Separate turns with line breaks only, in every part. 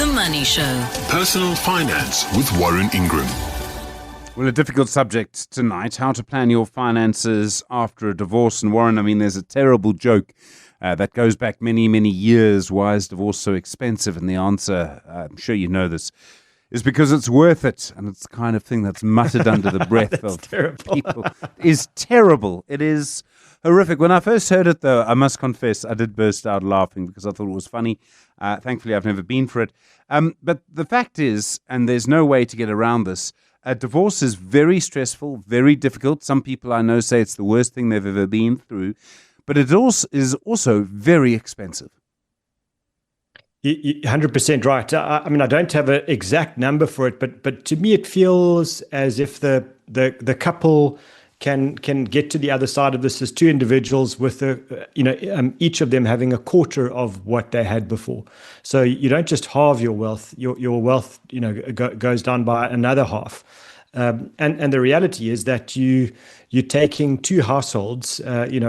The Money Show.
Personal Finance with Warren Ingram.
Well, a difficult subject tonight, how to plan your finances after a divorce. And Warren, I mean, there's a terrible joke that goes back many, many years. Why is divorce so expensive? And the answer, I'm sure you know this, is because it's worth it. And it's the kind of thing that's muttered under the breath of
terrible.
people. It is terrible. It is horrific. When I first heard it, though, I must confess, I did burst out laughing because I thought it was funny. Thankfully, I've never been for it. But the fact is, and there's no way to get around this, a divorce is very stressful, very difficult. Some people I know say it's the worst thing they've ever been through. But it also is also very expensive.
You're 100% right. I mean, I don't have an exact number for it, but to me, it feels as if the couple can get to the other side of this as two individuals with each of them having a quarter of what they had before. So you don't just halve your wealth; your wealth goes down by another half. And the reality is that you're taking two households,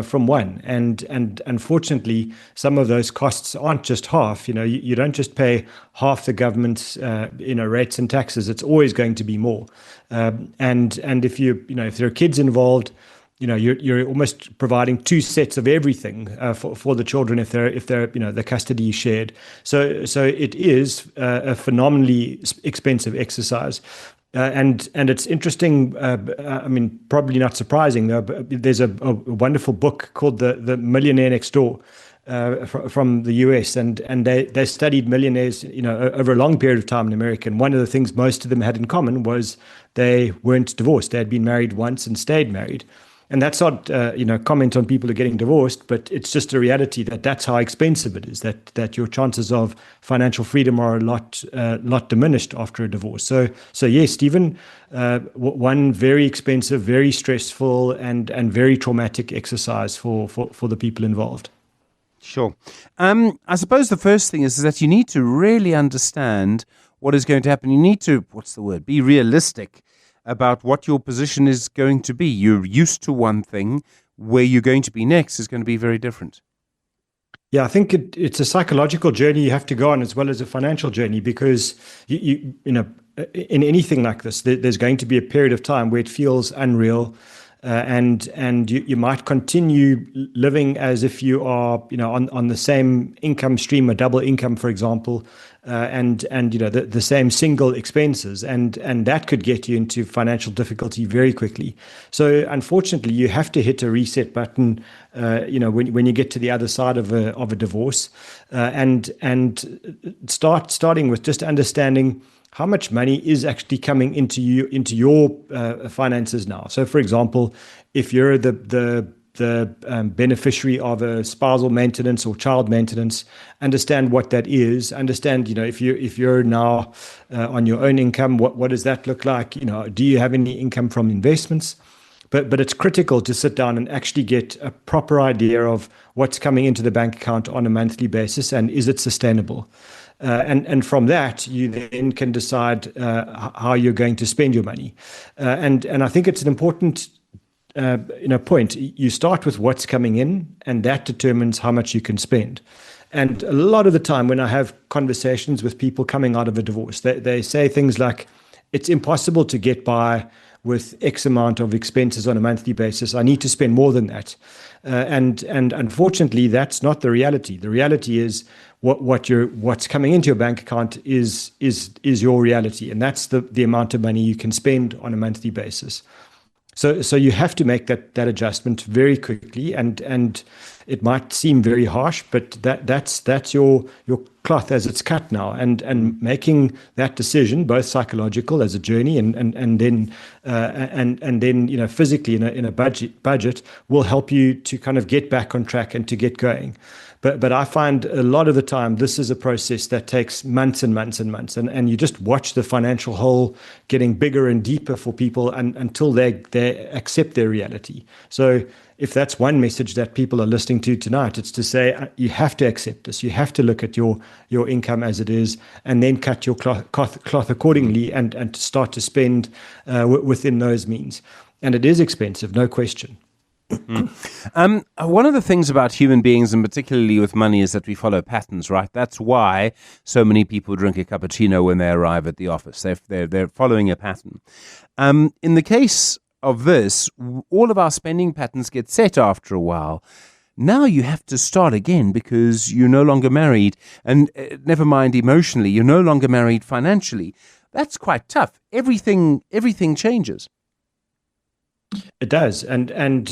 from one, and unfortunately, some of those costs aren't just half. You don't just pay half the government's, rates and taxes. It's always going to be more. And if if there are kids involved, you're almost providing two sets of everything for the children if they're the custody is shared. So it is a phenomenally expensive exercise. And it's interesting. I mean, probably not surprising though. But there's a wonderful book called the Millionaire Next Door from the US, and they studied millionaires, over a long period of time in America. And one of the things most of them had in common was they weren't divorced. They had been married once and stayed married. And that's not, comment on people who are getting divorced, but it's just a reality that's how expensive it is, that your chances of financial freedom are a lot diminished after a divorce. So yes, Stephen, one very expensive, very stressful and very traumatic exercise for the people involved.
Sure. I suppose the first thing is that you need to really understand what is going to happen. You need to, be realistic about what your position is going to be. You're used to one thing. Where you're going to be next is going to be very different.
Yeah, I think it's a psychological journey you have to go on as well as a financial journey, because you in anything like this, there's going to be a period of time where it feels unreal. And you might continue living as if you are, on the same income stream, a double income, for example, and the same single expenses, and that could get you into financial difficulty very quickly. So unfortunately, you have to hit a reset button, when you get to the other side of a divorce, and starting with just understanding how much money is actually coming into your finances now. So, for example, if you're the beneficiary of a spousal maintenance or child maintenance, understand what that is. Understand, if you're now on your own income, what does that look like? Do you have any income from investments? But it's critical to sit down and actually get a proper idea of what's coming into the bank account on a monthly basis, and is it sustainable? And from that, you then can decide how you're going to spend your money. And I think it's an important point. You start with what's coming in, and that determines how much you can spend. And a lot of the time when I have conversations with people coming out of a divorce, they say things like, it's impossible to get by with X amount of expenses on a monthly basis. I need to spend more than that. And unfortunately, that's not the reality. The reality is what's coming into your bank account is your reality, and that's the amount of money you can spend on a monthly basis. So you have to make that adjustment very quickly, and it might seem very harsh, but that's your cloth as it's cut now, and making that decision, both psychological as a journey and then physically in a budget will help you to kind of get back on track and to get going. But I find a lot of the time this is a process that takes months and months and months, and you just watch the financial hole getting bigger and deeper for people until they accept their reality. So if that's one message that people are listening to tonight, it's to say you have to accept this. You have to look at your income as it is, and then cut your cloth accordingly, and to start to spend within those means. And it is expensive, no question.
One of the things about human beings, and particularly with money, is that we follow patterns, right? That's why so many people drink a cappuccino when they arrive at the office. They're following a pattern. In the case of this, all of our spending patterns get set after a while. Now you have to start again because you're no longer married, and never mind emotionally, you're no longer married financially. That's quite tough. Everything changes.
It does, and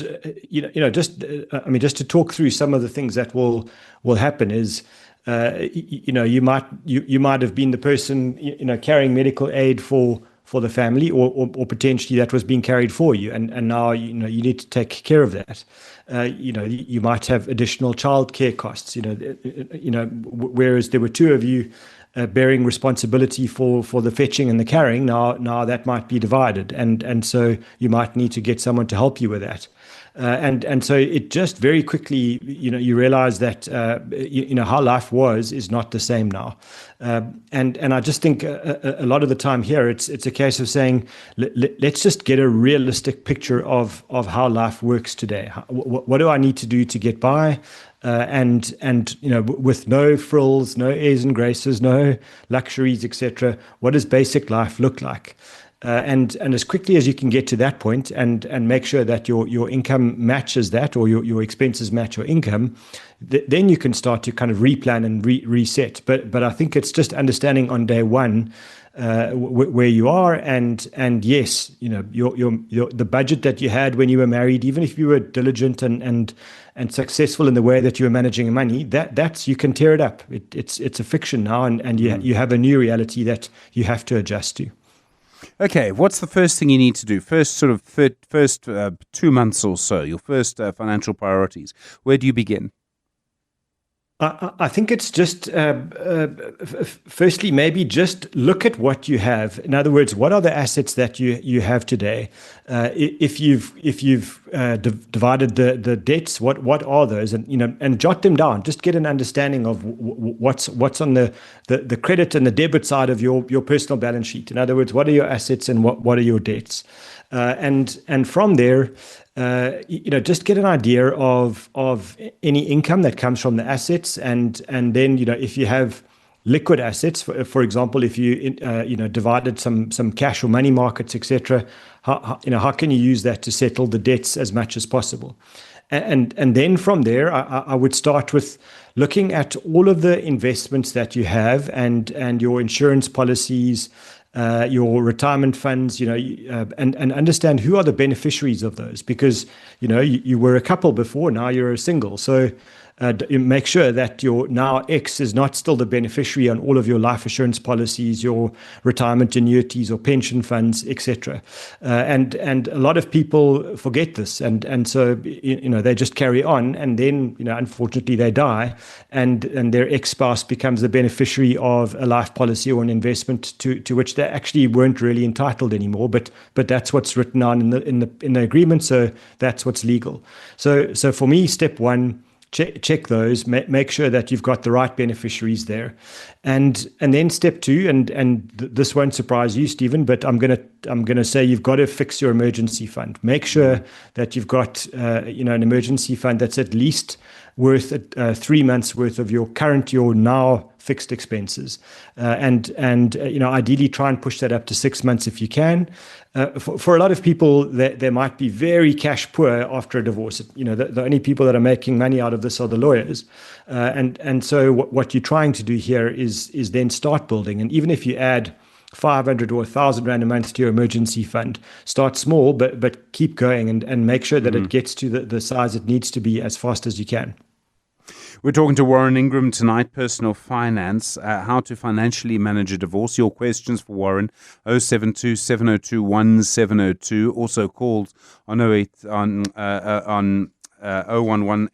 just to talk through some of the things that will happen is, you might have been the person carrying medical aid for the family, or potentially that was being carried for you, and now you need to take care of that. You might have additional childcare costs. Whereas there were two of you bearing responsibility for the fetching and the carrying, now that might be divided, and so you might need to get someone to help you with that. And so it just very quickly, you realize that, how life is not the same now. And I just think a lot of the time here, it's a case of saying, let's just get a realistic picture of how life works today. What do I need to do to get by? And with no frills, no airs and graces, no luxuries, etc. What does basic life look like? And as quickly as you can get to that point and make sure that your income matches that, or your expenses match your income, then you can start to kind of replan and reset. But I think it's just understanding on day one where you are, and yes, the budget that you had when you were married, even if you were diligent and successful in the way that you were managing money, that's you can tear it up. It's a fiction now, and you have a new reality that you have to adjust to.
Okay, what's the first thing you need to do? First 2 months or so, your first financial priorities. Where do you begin?
I think it's just, firstly, maybe just look at what you have. In other words, what are the assets that you have today? If you've divided the debts, what are those? And jot them down. Just get an understanding of what's on the credit and the debit side of your personal balance sheet. In other words, what are your assets and what are your debts? And from there, just get an idea of any income that comes from the assets, and then if you have liquid assets, for example, if you divided some cash or money markets, etc., how can you use that to settle the debts as much as possible? And then from there, I would start with looking at all of the investments that you have and your insurance policies, your retirement funds, and understand who are the beneficiaries of those, because you were a couple before, now you're a single. So make sure that your now ex is not still the beneficiary on all of your life assurance policies, your retirement annuities or pension funds, etc. And a lot of people forget this, and so they just carry on, and then unfortunately they die, and their ex-spouse becomes the beneficiary of a life policy or an investment to which they actually weren't really entitled anymore. But that's what's written down in the agreement, so that's what's legal. So for me, step one, check those, make sure that you've got the right beneficiaries there, and then step two, and this won't surprise you, Stephen, but I'm gonna say you've got to fix your emergency fund. Make sure that you've got an emergency fund that's at least worth 3 months worth of your now fixed expenses, and ideally try and push that up to 6 months if you can. For a lot of people, they might be very cash poor after a divorce. The only people that are making money out of this are the lawyers, and so what you're trying to do here is then start building. And even if you add 500 or 1,000 rand a month to your emergency fund, start small, but keep going, and make sure that it gets to the size it needs to be as fast as you can.
We're talking to Warren Ingram tonight, personal finance, how to financially manage a divorce. Your questions for Warren, 072 702 1702, also called on 011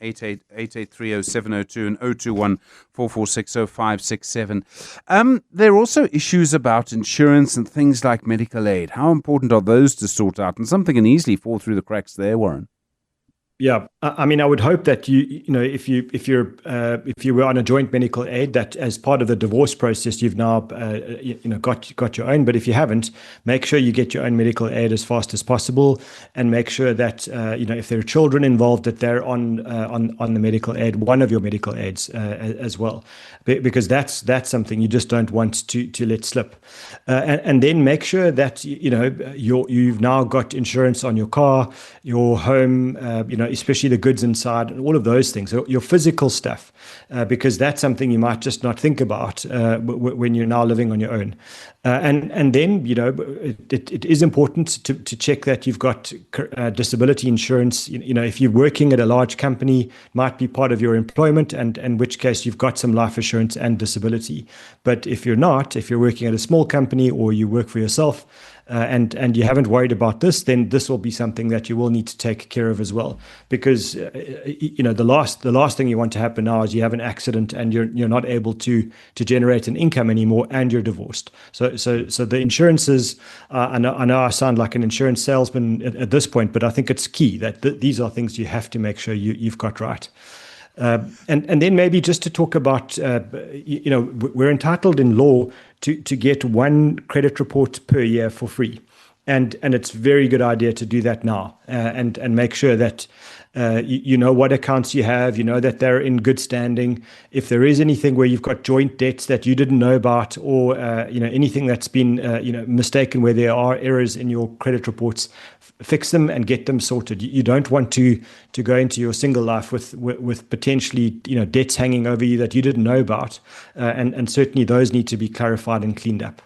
8830 702 and 021 446 0567. There are also issues about insurance and things like medical aid. How important are those to sort out? And something can easily fall through the cracks there, Warren.
Yeah, I mean, I would hope that if you were on a joint medical aid, that as part of the divorce process, you've now got your own. But if you haven't, make sure you get your own medical aid as fast as possible, and make sure that if there are children involved, that they're on the medical aid, one of your medical aids as well, because that's something you just don't want to let slip. And then make sure that you've now got insurance on your car, your home, especially the goods inside and all of those things, your physical stuff, because that's something you might just not think about when you're now living on your own. And then, it is important to check that you've got disability insurance. If you're working at a large company, it might be part of your employment, and in which case you've got some life assurance and disability. But if you're not, if you're working at a small company or you work for yourself, and you haven't worried about this, then this will be something that you will need to take care of as well. Because the last thing you want to happen now is you have an accident and you're not able to generate an income anymore, and you're divorced. So the insurances, I know I sound like an insurance salesman at this point, but I think it's key that these are things you have to make sure you've got right. And then maybe just to talk about, we're entitled in law to get one credit report per year for free. And it's a very good idea to do that now, and make sure that you know what accounts you have, that they're in good standing. If there is anything where you've got joint debts that you didn't know about, or anything that's been mistaken, where there are errors in your credit reports, fix them and get them sorted. You don't want to go into your single life with potentially debts hanging over you that you didn't know about, and certainly those need to be clarified and cleaned up.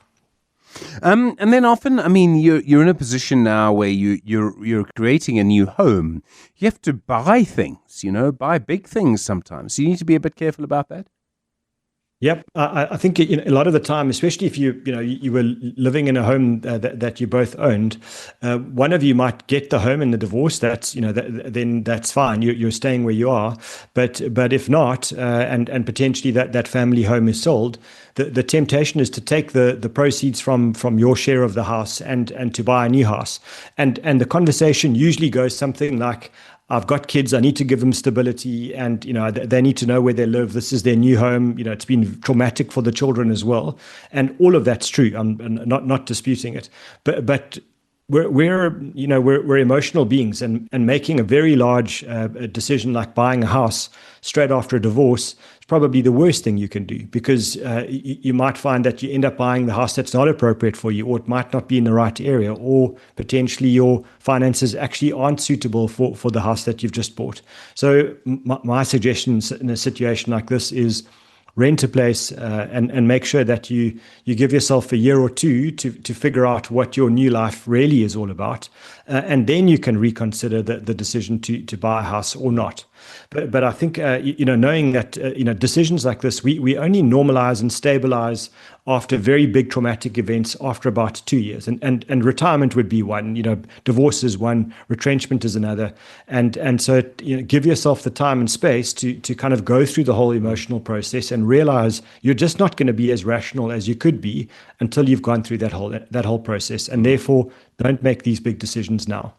And then often, I mean, you're in a position now where you're creating a new home. You have to buy things, buy big things sometimes. So you need to be a bit careful about that.
Yep, I think a lot of the time, especially if you were living in a home that you both owned, one of you might get the home in the divorce. That's then that's fine. You're staying where you are. But if not, and potentially that family home is sold, the temptation is to take the proceeds from your share of the house and to buy a new house. And the conversation usually goes something like, I've got kids, I need to give them stability, and they need to know where they live. This is their new home. It's been traumatic for the children as well. And all of that's true. I'm not disputing it. But we're emotional beings, and making a very large decision like buying a house straight after a divorce is probably the worst thing you can do, because you might find that you end up buying the house that's not appropriate for you, or it might not be in the right area, or potentially your finances actually aren't suitable for the house that you've just bought. So my suggestion in a situation like this is rent a place, and make sure that you give yourself a year or two to figure out what your new life really is all about, and then you can reconsider the decision to buy a house or not. But I think knowing that decisions like this, we only normalize and stabilize after very big traumatic events after about 2 years, and retirement would be one, divorce is one, retrenchment is another, and so give yourself the time and space to kind of go through the whole emotional process and realize you're just not going to be as rational as you could be until you've gone through that whole process, and therefore don't make these big decisions now.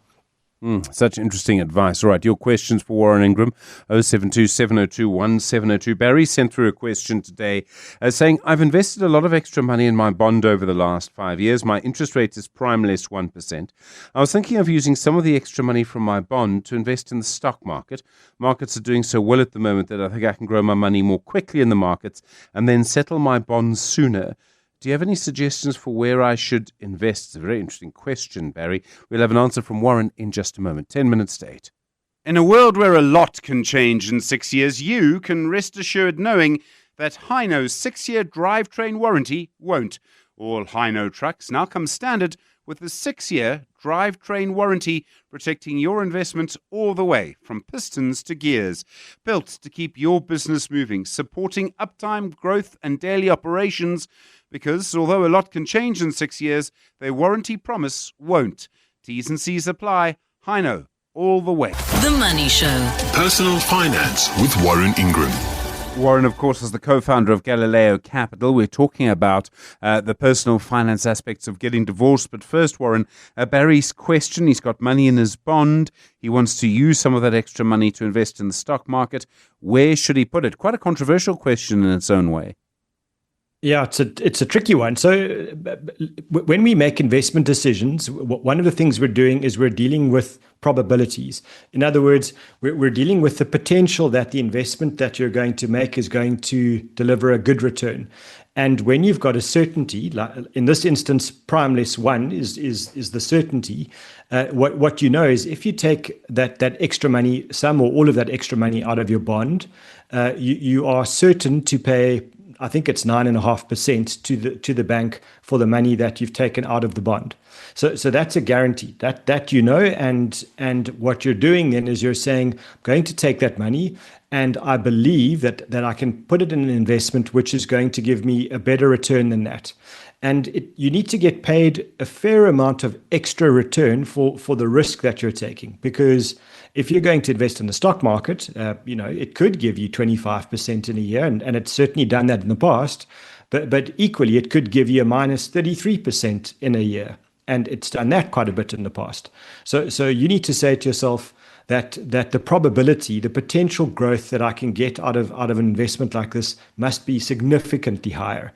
Such interesting advice. All right, your questions for Warren Ingram, 072-702-1702. Barry sent through a question today saying, I've invested a lot of extra money in my bond over the last 5 years. My interest rate is prime less 1%. I was thinking of using some of the extra money from my bond to invest in the stock market. Markets are doing so well at the moment that I think I can grow my money more quickly in the markets and then settle my bonds sooner. Do you have any suggestions for where I should invest? It's a very interesting question, Barry. We'll have an answer from Warren in just a moment. 10 minutes to 8.
In a world where a lot can change in 6 years, you can rest assured knowing that Hino's 6-year drivetrain warranty won't. All Hino trucks now come standard with a 6-year drivetrain warranty, protecting your investment all the way from pistons to gears. Built to keep your business moving, supporting uptime, growth and daily operations, because although a lot can change in 6 years, their warranty promise won't. T's and C's apply. Hino, all the way.
The Money Show. Personal Finance with Warren Ingram.
Warren, of course, is the co-founder of Galileo Capital. We're talking about the personal finance aspects of getting divorced. But first, Warren, Barry's question. He's got money in his bond. He wants to use some of that extra money to invest in the stock market. Where should he put it? Quite a controversial question in its own way.
Yeah, it's a tricky one. So when we make investment decisions, one of the things we're doing is we're dealing with probabilities. In other words, we're dealing with the potential that the investment that you're going to make is going to deliver a good return. And when you've got a certainty, like in this instance, prime less one is the certainty. What you know is if you take that extra money, some or all of that extra money out of your bond, you are certain to pay, I think it's 9.5% to the bank for the money that you've taken out of the bond. So that's a guarantee that you know, and what you're doing then is you're saying, I'm going to take that money, and I believe that I can put it in an investment which is going to give me a better return than that. And you need to get paid a fair amount of extra return for the risk that you're taking, because if you're going to invest in the stock market, it could give you 25% in a year, and it's certainly done that in the past. But equally, it could give you a minus 33% in a year, and it's done that quite a bit in the past. So you need to say to yourself that the probability, the potential growth that I can get out of an investment like this must be significantly higher.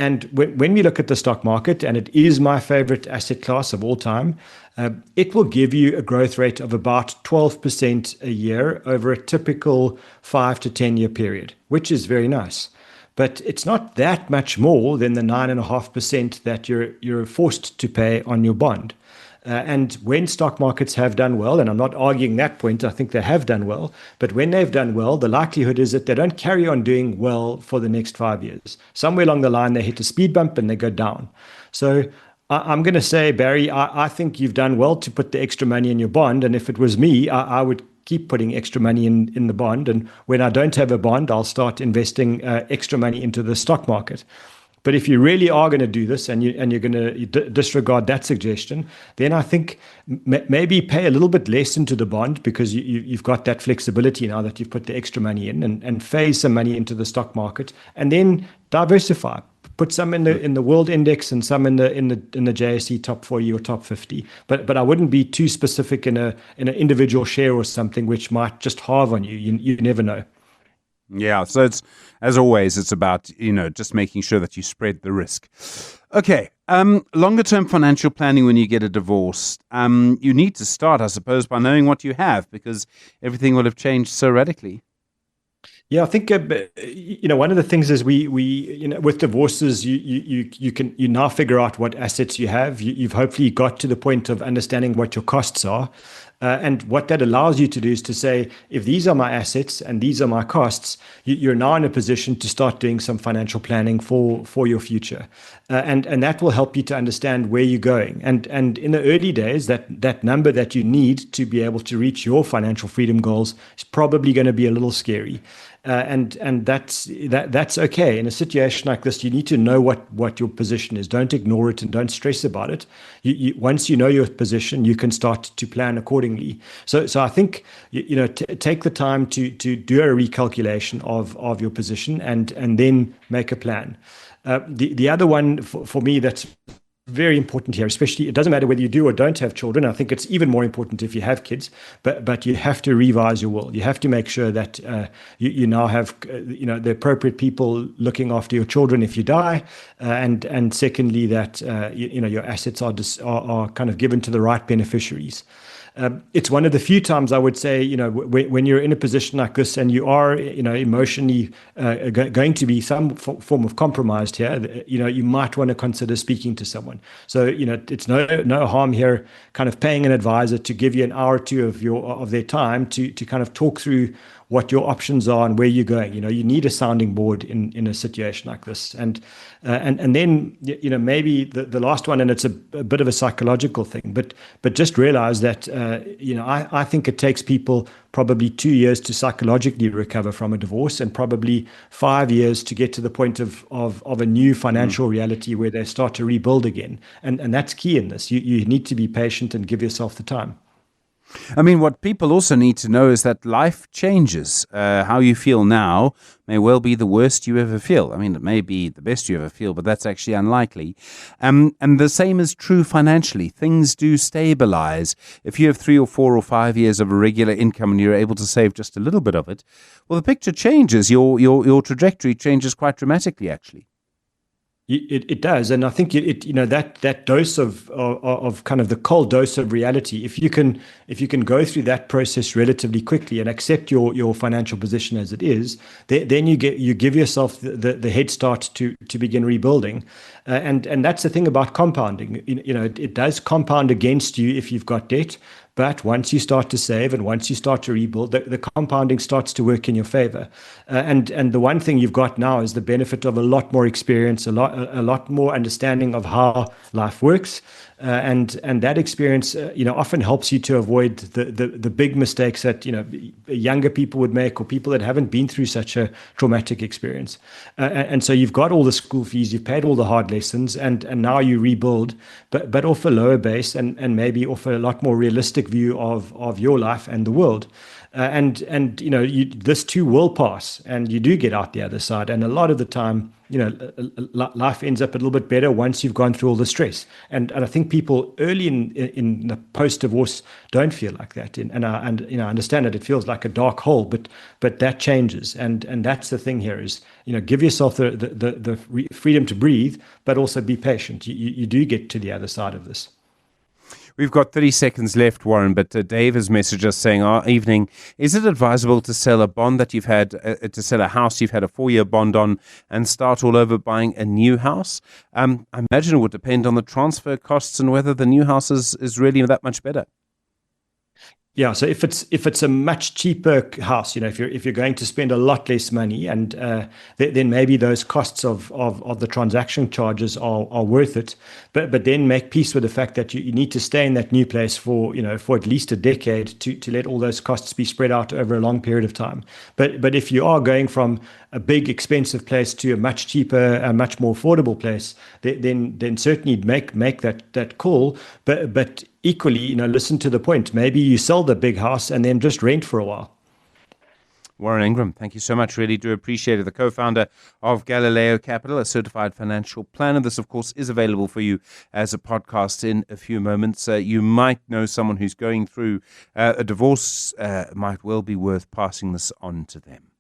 And when we look at the stock market, and it is my favorite asset class of all time, it will give you a growth rate of about 12% a year over a typical 5 to 10 year period, which is very nice. But it's not that much more than the 9.5% that you're forced to pay on your bond. And when stock markets have done well, and I'm not arguing that point, I think they have done well, but when they've done well, the likelihood is that they don't carry on doing well for the next 5 years. Somewhere along the line, they hit a speed bump and they go down. So I'm going to say, Barry, I think you've done well to put the extra money in your bond. And if it was me, I would keep putting extra money in the bond. And when I don't have a bond, I'll start investing extra money into the stock market. But if you really are going to do this and you're going to disregard that suggestion, then I think maybe pay a little bit less into the bond, because you've got that flexibility now that you've put the extra money in, and phase some money into the stock market, and then diversify. Put some in the world index and some in the JSE top 40 or top 50. But I wouldn't be too specific in an individual share or something, which might just halve on you. You never know.
Yeah, so it's, as always, it's about, just making sure that you spread the risk. Okay, longer term financial planning when you get a divorce. You need to start, I suppose, by knowing what you have, because everything will have changed so radically.
Yeah, I think one of the things is we with divorces you now figure out what assets you have. You've hopefully got to the point of understanding what your costs are. And what that allows you to do is to say, if these are my assets and these are my costs, you're now in a position to start doing some financial planning for your future. And that will help you to understand where you're going. And in the early days, that number that you need to be able to reach your financial freedom goals is probably going to be a little scary. And that's okay. In a situation like this, you need to know what your position is. Don't ignore it and don't stress about it. Once you know your position, you can start to plan accordingly. So I think take the time to do a recalculation of your position and then make a plan. The other one for me that's very important here, especially, it doesn't matter whether you do or don't have children. I think it's even more important if you have kids, but you have to revise your will. You have to make sure that you now have the appropriate people looking after your children if you die, and secondly that your assets are kind of given to the right beneficiaries. It's one of the few times I would say, when you're in a position like this and you are, emotionally going to be some form of compromised here, you might want to consider speaking to someone. So, it's no harm here kind of paying an advisor to give you an hour or two of their time to kind of talk through what your options are and where you're going. You need a sounding board in a situation like this. And then, maybe the last one, and it's a bit of a psychological thing, but just realize that, I think it takes people probably 2 years to psychologically recover from a divorce, and probably 5 years to get to the point of a new financial reality where they start to rebuild again. And that's key in this. You need to be patient and give yourself the time.
I mean, what people also need to know is that life changes. How you feel now may well be the worst you ever feel. I mean, it may be the best you ever feel, but that's actually unlikely. And the same is true financially. Things do stabilize. If you have 3 or 4 or 5 years of a regular income and you're able to save just a little bit of it, well, the picture changes. Your trajectory changes quite dramatically, actually.
It does, and I think that dose of kind of the cold dose of reality. If you can go through that process relatively quickly and accept your financial position as it is, then you give yourself the head start to begin rebuilding, and that's the thing about compounding. It does compound against you if you've got debt. But once you start to save and once you start to rebuild, the compounding starts to work in your favor. And the one thing you've got now is the benefit of a lot more experience, a lot more understanding of how life works. And that experience, often helps you to avoid the big mistakes that, younger people would make, or people that haven't been through such a traumatic experience. And so you've got all the school fees, you've paid all the hard lessons, and now you rebuild, but off a lower base and maybe off a lot more realistic view of your life and the world. This too will pass, and you do get out the other side. And a lot of the time, life ends up a little bit better once you've gone through all the stress. And I think people early in the post-divorce don't feel like that. And I understand that it feels like a dark hole, but that changes. And that's the thing here is, give yourself the freedom to breathe, but also be patient. You do get to the other side of this.
We've got 30 seconds left, Warren, but Dave has messaged us saying, evening, is it advisable to sell a bond that you've had, to sell a house you've had a 4-year bond on and start all over buying a new house? I imagine it would depend on the transfer costs and whether the new house is really that much better.
Yeah, so if it's a much cheaper house, if you're going to spend a lot less money, and then maybe those costs of the transaction charges are worth it, but then make peace with the fact that you need to stay in that new place for at least a decade to let all those costs be spread out over a long period of time. But if you are going from a big expensive place to a much cheaper, a much more affordable place, then certainly make that call. But equally, listen to the point. Maybe you sell the big house and then just rent for a while.
Warren Ingram, thank you so much. Really do appreciate it. The co-founder of Galileo Capital, a certified financial planner. This, of course, is available for you as a podcast in a few moments. You might know someone who's going through a divorce. Might well be worth passing this on to them.